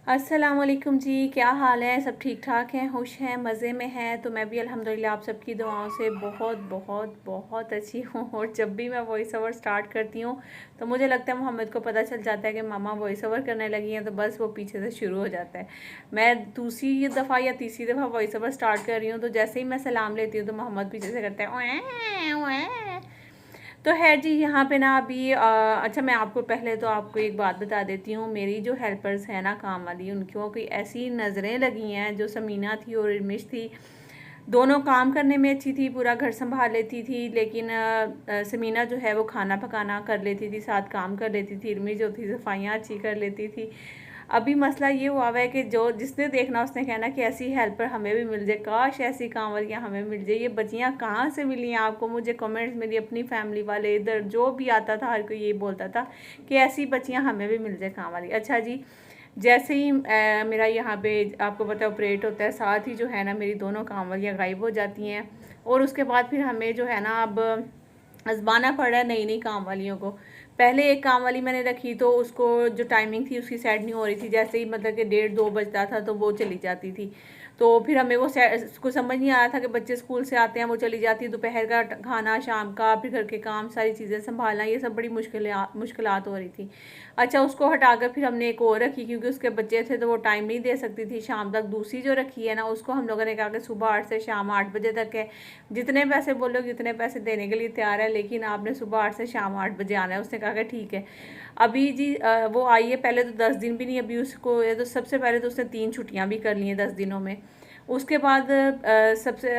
अस्सलामुअलैकुम जी, क्या हाल है? सब ठीक ठाक हैं, खुश हैं, मज़े में हैं? तो मैं भी अल्हम्दुलिल्लाह आप सबकी दुआओं से बहुत बहुत बहुत अच्छी हूँ। और जब भी मैं वॉइस ओवर स्टार्ट करती हूँ तो मुझे लगता है मोहम्मद को पता चल जाता है कि मामा वॉइस ओवर करने लगी हैं, तो बस वो पीछे से शुरू हो जाता है। मैं दूसरी दफ़ा या तीसरी दफ़ा वॉइस ओवर स्टार्ट कर रही हूँ तो जैसे ही मैं सलाम लेती हूँ तो मोहम्मद पीछे से करता है ओए ओए। तो है जी, यहाँ पे ना अभी अच्छा, मैं आपको पहले तो आपको एक बात बता देती हूँ। मेरी जो हेल्पर्स हैं ना काम वाली, उनको कोई ऐसी नज़रें लगी हैं। जो समीना थी और इर्मिश थी, दोनों काम करने में अच्छी थी, पूरा घर संभाल लेती थी, लेकिन समीना जो है वो खाना पकाना कर लेती थी, साथ काम कर लेती थी। इर्मिश जो थी सफाइयाँ अच्छी कर लेती थी। अभी मसला ये हुआ हुआ है कि जो जिसने देखना उसने कहना कि ऐसी हेल्पर हमें भी मिल जाए, काश ऐसी काम वालियाँ हमें मिल जाए। ये बच्चियाँ कहाँ से मिली हैं आपको? मुझे कमेंट्स, मेरी अपनी फैमिली वाले, इधर जो भी आता था हर कोई यही बोलता था कि ऐसी बच्चियाँ हमें भी मिल जाए काम वाली। अच्छा जी, जैसे ही मेरा यहाँ पे आपको पता है ऑपरेट होता है, साथ ही जो है ना मेरी दोनों काम वालियाँ गायब हो जाती हैं। और उसके बाद फिर हमें जो है ना अब आजमाना पड़ा नई नई काम वालियों को। पहले एक काम वाली मैंने रखी तो उसको जो टाइमिंग थी उसकी सेट नहीं हो रही थी। जैसे ही मतलब कि 1:30-2 बजता था तो वो चली जाती थी। तो फिर हमें वो उसको समझ नहीं आ रहा था कि बच्चे स्कूल से आते हैं, वो चली जाती है, दोपहर का खाना, शाम का, फिर घर के काम, सारी चीज़ें संभालना, ये सब बड़ी मुश्किलात हो रही थी। अच्छा, उसको हटाकर फिर हमने एक और रखी क्योंकि उसके बच्चे थे तो वो टाइम नहीं दे सकती थी शाम तक। दूसरी जो रखी है ना उसको हम लोगों ने कहा कि सुबह 8 से शाम 8 बजे तक है, जितने पैसे बोलोगे उतने पैसे देने के लिए तैयार है, लेकिन आपने सुबह 8 से शाम 8 बजे आना है। उसने कहा कि ठीक है। अभी जी वो आई है, पहले तो 10 दिन भी नहीं, अभी उसको ये तो सबसे पहले तो उसने 3 छुट्टियां भी कर ली हैं 10 दिनों में। उसके बाद सबसे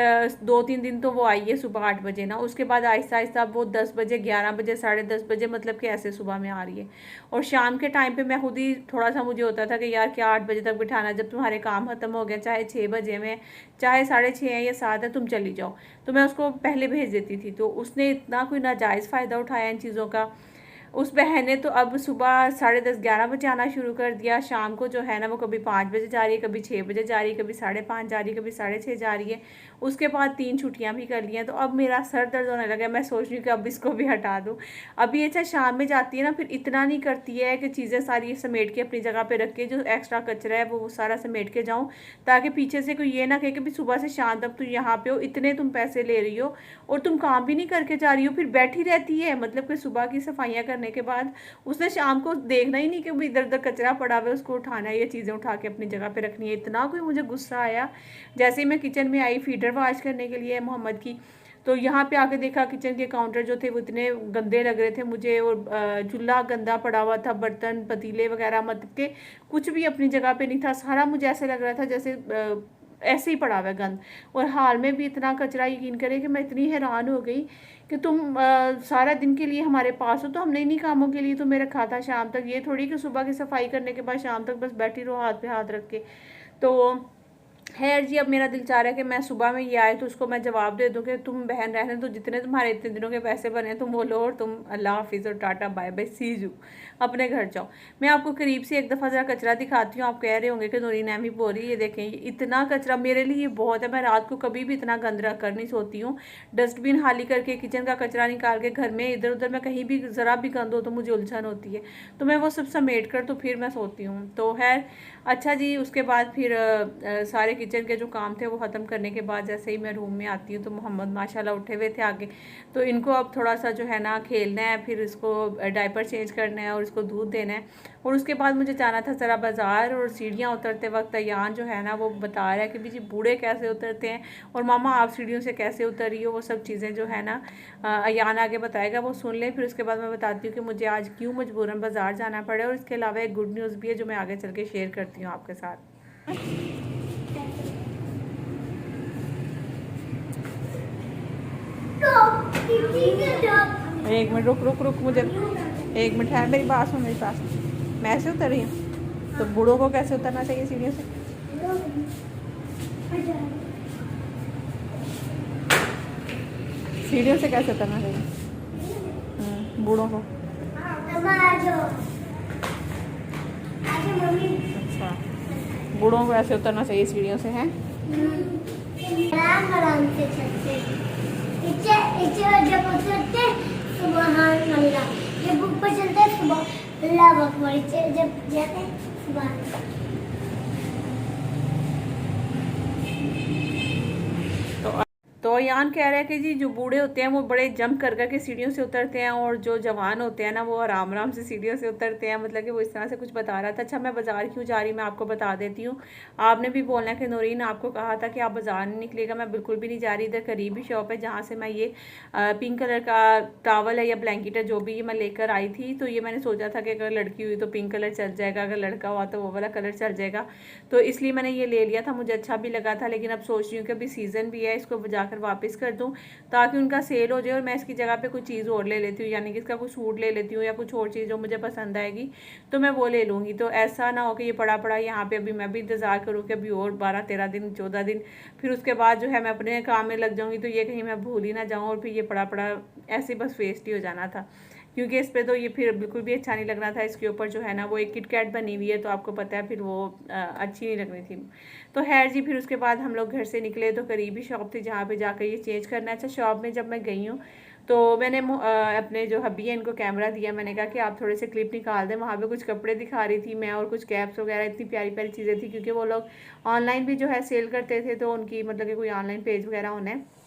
2-3 दिन तो वो आई है सुबह 8 बजे ना। उसके बाद आहिस्ता आहिस्ता वो 10 बजे, 11 बजे, 10:30 बजे, मतलब कि ऐसे सुबह में आ रही है। और शाम के टाइम पे मैं खुद ही थोड़ा सा मुझे होता था कि यार क्या 8 बजे तक बिठाना, जब तुम्हारे काम ख़त्म हो गए, चाहे 6 बजे में, चाहे 6:30 है या 7 है, तुम चली जाओ। तो मैं उसको पहले भेज देती थी। तो उसने इतना कोई नाजायज़ फ़ायदा उठाया इन चीज़ों का। उस बहन ने तो अब सुबह 10:30-11 बजे आना शुरू कर दिया। शाम को जो है ना वो कभी 5 बजे जा रही है, कभी 6 बजे जा रही है, कभी 5:30 जा रही है, कभी 6:30 जा रही है। उसके बाद 3 छुट्टियां भी कर ली हैं। तो अब मेरा सर दर्द होने लगा। मैं सोच रही हूँ कि अब इसको भी हटा दूँ। अभी अच्छा, शाम में जाती है ना फिर इतना नहीं करती है कि चीज़ें सारी समेट के अपनी जगह पर रख के, जो एक्स्ट्रा कचरा है वो सारा समेट के जाऊँ, ताकि पीछे से कोई ये ना कहे कि भी सुबह से शाम तक तुम यहाँ पे हो, इतने तुम पैसे ले रही हो और तुम काम भी नहीं करके जा रही हो, फिर बैठी रहती है। मतलब कि सुबह की सफाइयाँ करने के बाद उसने शाम को देखना ही नहीं कि वो इधर उधर कचरा पड़ा हुआ है, उसको उठाना है, ये चीज़ें उठा के अपनी जगह पे रखनी है। इतना कोई मुझे गुस्सा आया। जैसे ही मैं किचन में आई फीडर वॉश करने के लिए मोहम्मद की, तो यहाँ पे आके देखा किचन के काउंटर जो थे वो इतने गंदे लग रहे थे मुझे। और चूल्हा गंदा पड़ा हुआ था, बर्तन पतीले वगैरह मतलब के कुछ भी अपनी जगह पे नहीं था। सारा मुझे ऐसे लग रहा था जैसे ऐसे ही पड़ा हुआ है गंद। और हाल में भी इतना कचरा, यकीन करें कि मैं इतनी हैरान हो गई कि तुम सारा दिन के लिए हमारे पास हो तो हमने इन्हीं कामों के लिए तुम्हें रखा था शाम तक। ये थोड़ी कि सुबह की सफाई करने के बाद शाम तक बस बैठी रहो हाथ पे हाथ रख के। तो खैर जी, अब मेरा दिल चाह रहा है कि मैं सुबह में ये आए तो उसको मैं जवाब दे दूँ कि तुम बहन रहने तो जितने तुम्हारे इतने दिनों के पैसे बने तुम वो लो, और तुम अल्लाह हाफिज़ और tata bye bye see you, अपने घर जाओ। मैं आपको करीब से एक दफ़ा ज़रा कचरा दिखाती हूँ। आप कह रहे होंगे कि नूरी नैमी बोरी, ये देखें, ये इतना कचरा मेरे लिए बहुत है। मैं रात को कभी भी इतना गंद रख कर नहीं सोती हूँ। डस्टबिन खाली करके किचन का कचरा निकाल के घर में इधर उधर मैं कहीं भी ज़रा भी गंद हो तो मुझे उलझन होती है। तो मैं वो सब समेट कर तो फिर मैं सोती हूँ। तो खैर अच्छा जी, उसके बाद फिर सारे किचन के जो काम थे वो ख़त्म करने के बाद जैसे ही मैं रूम में आती हूँ तो मोहम्मद माशाल्लाह उठे हुए थे आगे। तो इनको अब थोड़ा सा जो है ना खेलना है, फिर इसको डायपर चेंज करना है और इसको दूध देना है। और उसके बाद मुझे जाना था ज़रा बाज़ार। और सीढ़ियाँ उतरते वक्त अयान जो है ना वो बता रहा है कि जी बूढ़े कैसे उतरते हैं और मामा आप सीढ़ियों से कैसे उतरी हो। वो सब चीज़ें जो है ना अयान आगे बताएगा, वो सुन लें। फिर उसके बाद मैं बताती हूँ कि मुझे आज क्यों मजबूरन बाज़ार जाना पड़ा। और इसके अलावा एक गुड न्यूज़ भी है जो मैं आगे चल के शेयर करती हूँ आपके साथ। एक मिनट, रुक रुक रुक, मुझे एक मिनट है, मेरी बात सुन, मेरी पास। मैं ऐसे उतर रही हूँ तो बूढ़ों को कैसे उतरना चाहिए सीढ़ियों से? सीढ़ियों से कैसे उतरना चाहिए बूढ़ों को? अच्छा, बूढ़ों को ऐसे उतरना चाहिए सीढ़ियों से, हैं? आराम से चलते, जब उतरते सुबहान अल्लाह, जब ऊपर चलते सुबह अल्लाह अकबर, जब जाते सुबह। और यान कह रहा है कि जी जो बूढ़े होते हैं वो बड़े जंप कर के सीढ़ियों से उतरते हैं, और जो जवान होते हैं ना वो आराम आराम से सीढ़ियों से उतरते हैं, मतलब कि वो इस तरह से कुछ बता रहा था। अच्छा, मैं बाज़ार क्यों जा रही मैं आपको बता देती हूँ। आपने भी बोलना है कि नूरीन आपको कहा था कि आप बाज़ार नहीं निकलेगा, मैं बिल्कुल भी नहीं जा रही। इधर करीबी शॉप है जहाँ से मैं ये पिंक कलर का टॉवल है या ब्लैंकेट है जो भी ये मैं लेकर आई थी। तो ये मैंने सोचा था कि अगर लड़की हुई तो पिंक कलर चल जाएगा, अगर लड़का हुआ तो वो वाला कलर चल जाएगा, तो इसलिए मैंने ये ले लिया था। मुझे अच्छा भी लगा था, लेकिन अब सोच रही हूँ कि अभी सीज़न भी है, इसको जाकर वापस कर दूँ ताकि उनका सेल हो जाए और मैं इसकी जगह पे कोई चीज़ और ले लेती हूँ, यानी कि इसका कोई सूट ले लेती हूँ या कुछ और चीज़ जो मुझे पसंद आएगी तो मैं वो ले लूँगी। तो ऐसा ना हो कि ये पड़ा पड़ा यहाँ पे अभी मैं भी इंतज़ार करूँ कि अभी और 12-13 दिन 14 दिन फिर उसके बाद जो है मैं अपने काम में लग जाऊँगी, तो ये कहीं मैं भूल ही ना जाऊँ और फिर ये पड़ा पड़ा ऐसे बस वेस्ट ही हो जाना था, क्योंकि इस पर तो ये फिर बिल्कुल भी अच्छा नहीं लग रहा था। इसके ऊपर जो है ना वो एक किटकैट बनी हुई है, तो आपको पता है फिर वो अच्छी नहीं लग रही थी। तो खैर जी, फिर उसके बाद हम लोग घर से निकले तो करीबी शॉप थी जहाँ पे जाकर ये चेंज करना है। अच्छा, शॉप में जब मैं गई हूँ तो मैंने अपने जो हब्बी है इनको कैमरा दिया, मैंने कहा कि आप थोड़े से क्लिप निकाल दें। वहाँ पे कुछ कपड़े दिखा रही थी मैं और कुछ कैप्स वगैरह, इतनी प्यारी प्यारी चीज़ें थी, क्योंकि वो लोग ऑनलाइन भी जो है सेल करते थे, तो उनकी मतलब कि कोई ऑनलाइन पेज वगैरह होना है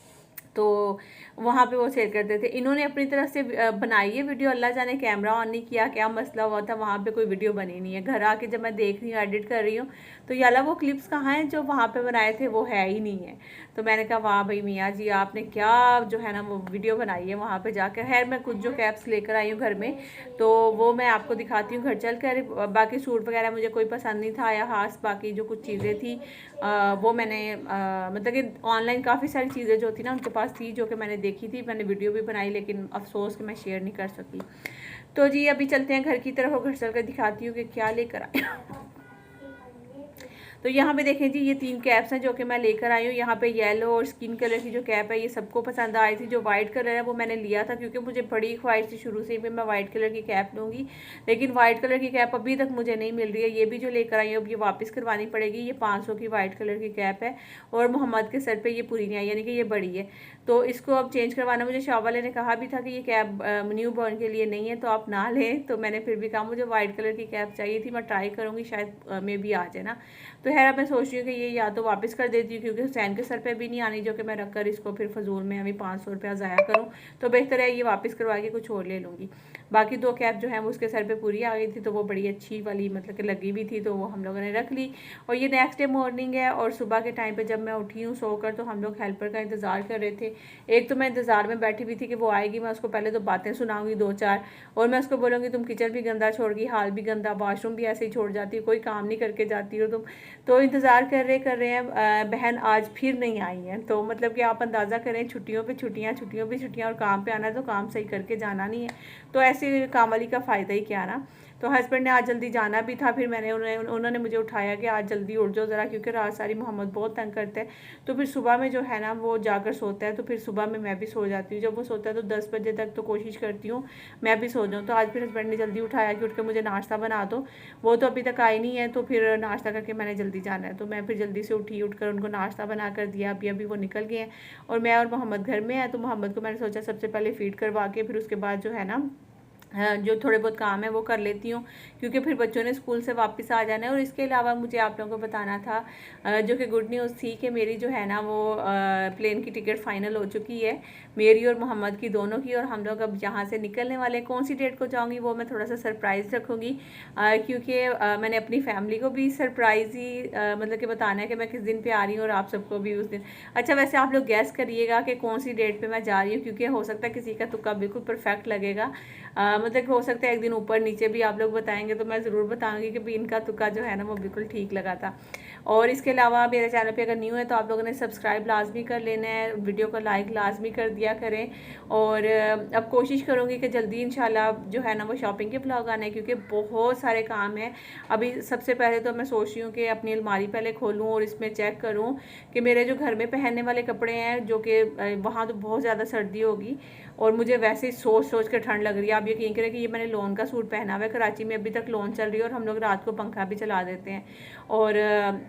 तो वहाँ पे वो शेयर करते थे। इन्होंने अपनी तरफ से बनाई है वीडियो, अल्लाह जाने कैमरा ऑन नहीं किया, क्या मसला हुआ था, वहाँ पे कोई वीडियो बनी नहीं है। घर आके जब मैं देख रही हूँ एडिट कर रही हूँ तो याला वो क्लिप्स कहाँ हैं जो वहाँ पे बनाए थे, वो है ही नहीं है। तो मैंने कहा वाह भाई मियाँ जी, आपने क्या जो है ना वो वीडियो बनाई है वहाँ पर जाकर। खैर मैं कुछ जो कैप्स लेकर आई हूँ घर में तो वो मैं आपको दिखाती हूँ घर चल कर। बाकी सूट वगैरह मुझे कोई पसंद नहीं था या खास, बाकी जो कुछ चीज़ें थी वो मैंने मतलब कि ऑनलाइन काफ़ी सारी चीज़ें जो थी ना उनके पास थी, जो कि मैंने देखी थी, मैंने वीडियो भी बनाई, लेकिन अफसोस कि मैं शेयर नहीं कर सकी। तो जी अभी चलते हैं घर की तरफ और घर चल कर दिखाती हूँ कि क्या लेकर आए। तो यहाँ पे देखें जी, ये 3 कैप्स हैं जो कि मैं लेकर आई हूँ। यहाँ पे येलो और स्किन कलर की जो कैप है ये सबको पसंद आई थी। जो वाइट कलर है वो मैंने लिया था क्योंकि मुझे बड़ी ख्वाहिश थी शुरू से ही मैं वाइट कलर की कैप लूँगी, लेकिन वाइट कलर की कैप अभी तक मुझे नहीं मिल रही है। ये भी जो लेकर आई हूँ अब ये वापस करवानी पड़ेगी। ये 500 की वाइट कलर की कैप है और मोहम्मद के सर पर ये पूरी नहीं आई, यानी कि ये बड़ी है, तो इसको अब चेंज करवाना। मुझे शॉप वाले ने कहा भी था कि ये कैप न्यू बॉर्न के लिए नहीं है तो आप ना लें, तो मैंने फिर भी कहा मुझे वाइट कलर की कैप चाहिए थी, मैं ट्राई करूँगी शायद मे भी आ जाए ना। तो खैर अब मैं सोच रही हूँ कि ये या तो वापस कर देती हूँ क्योंकि हुसैन के सर पे भी नहीं आनी, जो कि मैं रख कर इसको फिर फजूल में अभी 500 रुपया ज़ाया करूँ, तो बेहतर है ये वापस करवा के कुछ और ले लूँगी। बाकी 2 कैप जो है वो उसके सर पे पूरी आ गई थी, तो वो बड़ी अच्छी वाली मतलब कि लगी भी थी, तो वो हम लोगों ने रख ली। और ये नेक्स्ट डे मॉर्निंग है और सुबह के टाइम पर जब मैं उठी हूँ सोकर तो हम लोग हेल्पर का इंतज़ार कर रहे थे। एक तो मैं इंतज़ार में बैठी हुई थी कि वो आएगी, मैं उसको पहले तो बातें सुनाऊँगी 2-4 और मैं उसको बोलूँगी तुम किचन भी गंदा छोड़ गई, हाल भी गंदा, वॉशरूम भी ऐसे ही छोड़ जाती हो, कोई काम नहीं करके जाती हो तुम। तो इंतज़ार कर रहे हैं बहन आज फिर नहीं आई हैं, तो मतलब कि आप अंदाज़ा करें छुट्टियों पे छुट्टियाँ, छुट्टियों पे छुट्टियाँ और काम पे आना है तो काम सही करके जाना नहीं है, तो ऐसे काम वाली का फ़ायदा ही क्या ना। तो हस्बैंड ने आज जल्दी जाना भी था, फिर मैंने उन्होंने मुझे उठाया कि आज जल्दी उठ जाओ ज़रा, क्योंकि रात सारी मोहम्मद बहुत तंग करता है, तो फिर सुबह में जो है ना वो जाकर सोता है, तो फिर सुबह में मैं भी सो जाती हूँ। जब वो सोता है तो 10 बजे तक तो कोशिश करती हूँ मैं भी सो जाऊँ। तो आज फिर हस्बैंड ने जल्दी उठाया कि उठ कर मुझे नाश्ता बना दो, वो तो अभी तक आई नहीं है, तो फिर नाश्ता करके मैंने जल्दी जाना है, तो मैं फिर जल्दी से उठी, उठकर उनको नाश्ता बना कर दिया। अभी वो निकल गए हैं और मैं और मोहम्मद घर में है, तो मोहम्मद को मैंने सोचा सबसे पहले फीड करवा के फिर उसके बाद जो है ना जो थोड़े बहुत काम है वो कर लेती हूँ, क्योंकि फिर बच्चों ने स्कूल से वापस आ जाना है। और इसके अलावा मुझे आप लोगों को बताना था जो कि गुड न्यूज़ थी कि मेरी जो है ना वो प्लेन की टिकट फ़ाइनल हो चुकी है, मेरी और मोहम्मद की दोनों की, और हम लोग अब यहाँ से निकलने वाले। कौन सी डेट को जाऊँगी वो मैं थोड़ा सा सरप्राइज़ रखूँगी, क्योंकि मैंने अपनी फैमिली को भी सरप्राइज़ ही मतलब कि बताना है कि मैं किस दिन पे आ रही हूँ और आप सबको भी उस दिन। अच्छा, वैसे आप लोग गैस करिएगा कि कौन सी डेट पे मैं जा रही हूँ, क्योंकि हो सकता है किसी का तुक्का बिल्कुल परफेक्ट लगेगा, मतलब हो सकता है एक दिन ऊपर नीचे भी आप लोग बताएंगे, तो मैं ज़रूर बताऊंगी कि भी इनका तुक्का जो है ना वो बिल्कुल ठीक लगा था। और इसके अलावा मेरे चैनल पे अगर न्यू है तो आप लोगों ने सब्सक्राइब लाजमी कर लेना है, वीडियो को लाइक लाजमी कर दिया करें। और अब कोशिश करूँगी कि जल्दी इंशाल्लाह जो है ना वो शॉपिंग के ब्लॉग आने, क्योंकि बहुत सारे काम हैं। अभी सबसे पहले तो मैं सोच रही हूँ कि अपनी अलमारी पहले खोलूँ और इसमें चेक करूँ कि मेरे जो घर में पहनने वाले कपड़े हैं, जो कि वहाँ तो बहुत ज़्यादा सर्दी होगी और मुझे वैसे ही सोच सोच कर ठंड लग रही है। आप यकीन करें कि ये मैंने लोन का सूट पहना हुआ है, कराची में अभी तक लोन चल रही है और हम लोग रात को पंखा भी चला देते हैं, और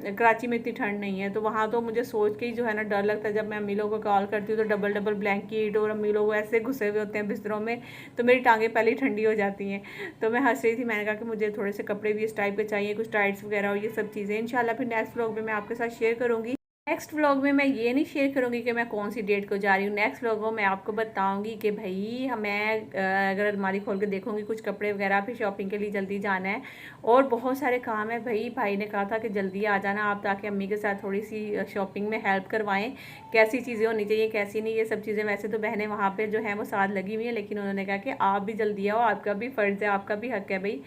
कराची में इतनी ठंड नहीं है, तो वहाँ तो मुझे सोच के ही जो है ना डर लगता है। जब मैं अम्मी लोगों को कॉल करती हूँ तो डबल डबल ब्लैंकेट, और अम्मी लोग ऐसे घुसे हुए होते हैं बिस्तरों में, तो मेरी टांगें पहले ही ठंडी हो जाती हैं। तो मैं हंस रही थी, मैंने कहा कि मुझे थोड़े से कपड़े भी इस टाइप के चाहिए, कुछ टाइट्स वगैरह और ये सब चीज़ें। इंशाल्लाह फिर नेक्स्ट व्लॉग में मैं आपके साथ शेयर करूँगी। नेक्स्ट व्लॉग में मैं ये नहीं शेयर करूँगी कि मैं कौन सी डेट को जा रही हूँ। नेक्स्ट व्लॉग में मैं आपको बताऊँगी कि भाई मैं अगर अलमारी खोल के देखूँगी कुछ कपड़े वगैरह, फिर शॉपिंग के लिए जल्दी जाना है और बहुत सारे काम है। भाई ने कहा था कि जल्दी आ जाना आप, ताकि अम्मी के साथ थोड़ी सी शॉपिंग में हेल्प करवाएं, कैसी चीज़ें होनी चाहिए कैसी नहीं, ये सब चीज़ें। वैसे तो बहनें वहाँ पर जो है वो साथ लगी हुई हैं, लेकिन उन्होंने कहा कि आप भी जल्दी आओ, आपका भी फ़र्ज़ है, आपका भी हक़ है भाई।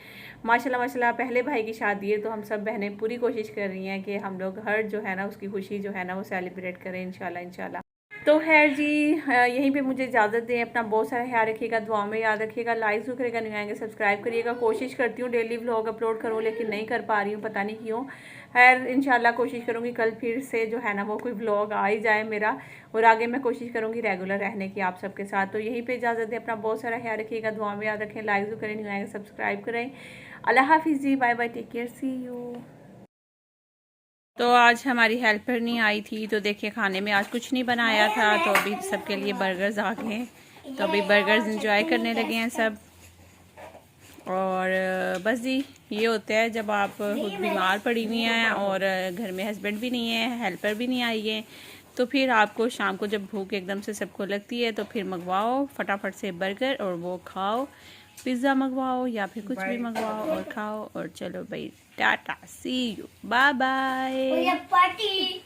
माशाल्लाह माशाल्लाह पहले भाई की शादी है, तो हम सब बहनें पूरी कोशिश कर रही हैं कि हम लोग हर जो है ना उसकी खुशी जो है ना वो सेलिब्रेट करें इंशाल्लाह इंशाल्लाह। तो खैर जी, यहीं पे मुझे इजाज़त दें। अपना बहुत सारा ख्याल रखिएगा, दुआओं में याद रखिएगा, लाइक ज़रूर करेगा, नहीं आएंगे सब्सक्राइब करिएगा। कोशिश करती हूँ डेली व्लॉग अपलोड करूँ, लेकिन नहीं कर पा रही हूँ, पता नहीं क्यों। खैर इंशाल्लाह कोशिश करूँगी कल फिर से जो है ना वो कोई व्लॉग आ ही जाए मेरा, और आगे मैं कोशिश करूँगी रेगुलर रहने की आप सबके साथ। तो यहीं पर इजाज़त दें, अपना बहुत सारा ख्याल रखिएगा, दुआओं में याद रखें, लाइक ज़रूर करें, नहीं आएंगे सब्सक्राइब करें। अल्लाह हाफिज़ जी, bye bye, take care, see you. तो आज हमारी हेल्पर नहीं आई थी, तो देखिए खाने में आज कुछ नहीं बनाया था, तो अभी सबके लिए बर्गर्स आ गए हैं, तो अभी बर्गर्स एंजॉय करने लगे हैं सब। और बस जी ये होता है जब आप खुद बीमार पड़ी हुई हैं और घर में हस्बैंड भी नहीं है, हेल्पर भी नहीं आई है, तो फिर आपको शाम को जब भूख एकदम से सबको लगती है, तो फिर मंगवाओ फटाफट से बर्गर और वो खाओ, पिज़्ज़ा मंगवाओ या फिर कुछ भी मंगवाओ और खाओ। और चलो भाई टाटा, सी यू, बाय बाय।